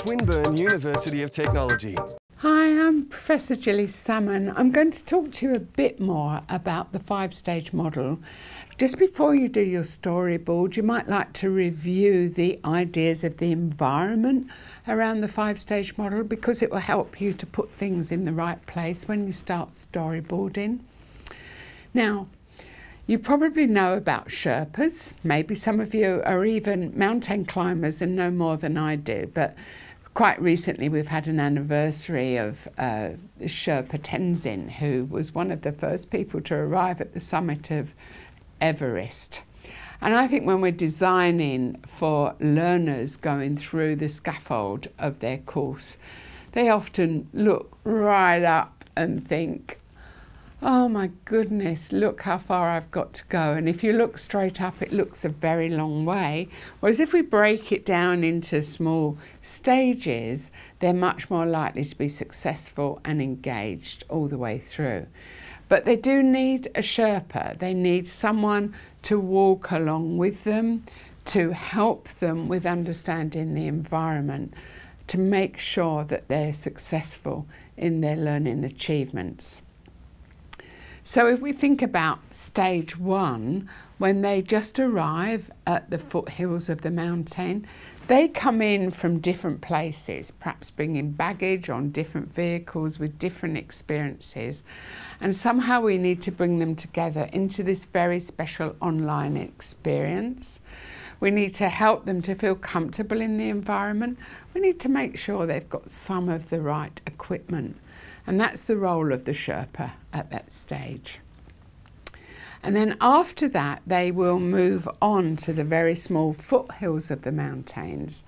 Swinburne University of Technology. Hi, I'm Professor Gilly Salmon. I'm going to talk to you a bit more about the five-stage model. Just before you do your storyboard, you might like to review the ideas of the environment around the five-stage model because it will help you to put things in the right place when you start storyboarding. Now, you probably know about Sherpas. Maybe some of you are even mountain climbers and know more than I do, but quite recently we've had an anniversary of Sherpa Tenzin, who was one of the first people to arrive at the summit of Everest. And I think when we're designing for learners going through the scaffold of their course, they often look right up and think, oh my goodness, look how far I've got to go. And if you look straight up, it looks a very long way. Whereas if we break it down into small stages, they're much more likely to be successful and engaged all the way through. But they do need a Sherpa. They need someone to walk along with them, to help them with understanding the environment, to make sure that they're successful in their learning achievements. So if we think about stage one, when they just arrive at the foothills of the mountain, they come in from different places, perhaps bringing baggage on different vehicles with different experiences. And somehow we need to bring them together into this very special online experience. We need to help them to feel comfortable in the environment. We need to make sure they've got some of the right equipment. And that's the role of the Sherpa at that stage. And then after that, they will move on to the very small foothills of the mountains.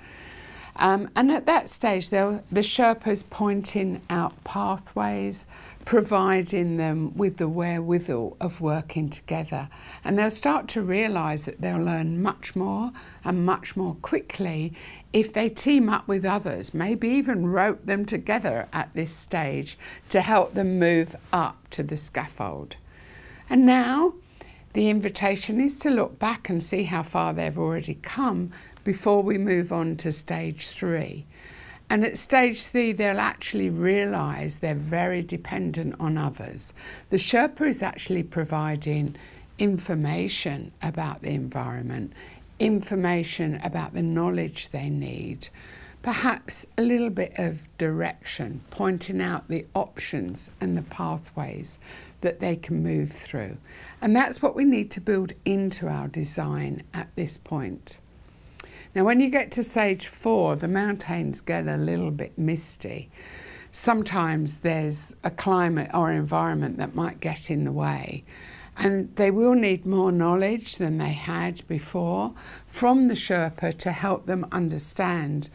And at that stage, the Sherpa's pointing out pathways, providing them with the wherewithal of working together. And they'll start to realise that they'll learn much more and much more quickly if they team up with others, maybe even rope them together at this stage to help them move up to the scaffold. And now the invitation is to look back and see how far they've already come before we move on to stage three. And at stage three, they'll actually realise they're very dependent on others. The Sherpa is actually providing information about the environment, information about the knowledge they need, perhaps a little bit of direction, pointing out the options and the pathways that they can move through. And that's what we need to build into our design at this point. Now, when you get to stage four, the mountains get a little bit misty. Sometimes there's a climate or environment that might get in the way. And they will need more knowledge than they had before from the Sherpa to help them understand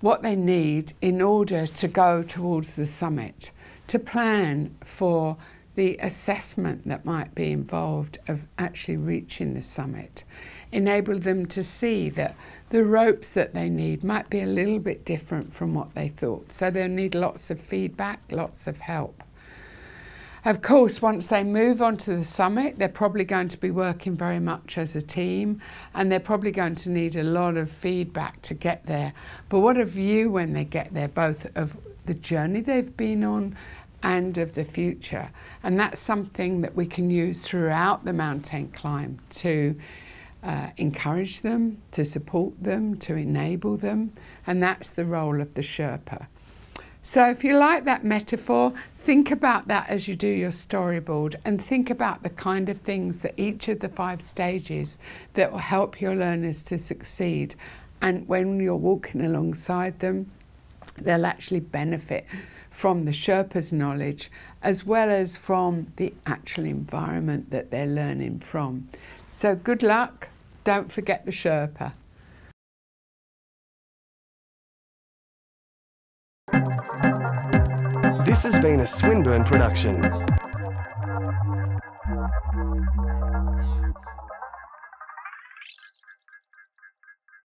what they need in order to go towards the summit, to plan for the assessment that might be involved of actually reaching the summit, enable them to see that the ropes that they need might be a little bit different from what they thought. So they'll need lots of feedback, lots of help. Of course, once they move on to the summit, they're probably going to be working very much as a team, and they're probably going to need a lot of feedback to get there. But what a view when they get there, both of the journey they've been on and of the future. And that's something that we can use throughout the mountain climb to encourage them, to support them, to enable them. And that's the role of the Sherpa. So if you like that metaphor, think about that as you do your storyboard and think about the kind of things that each of the five stages that will help your learners to succeed. And when you're walking alongside them, they'll actually benefit from the Sherpa's knowledge as well as from the actual environment that they're learning from. So good luck. Don't forget the Sherpa. This has been a Swinburne production.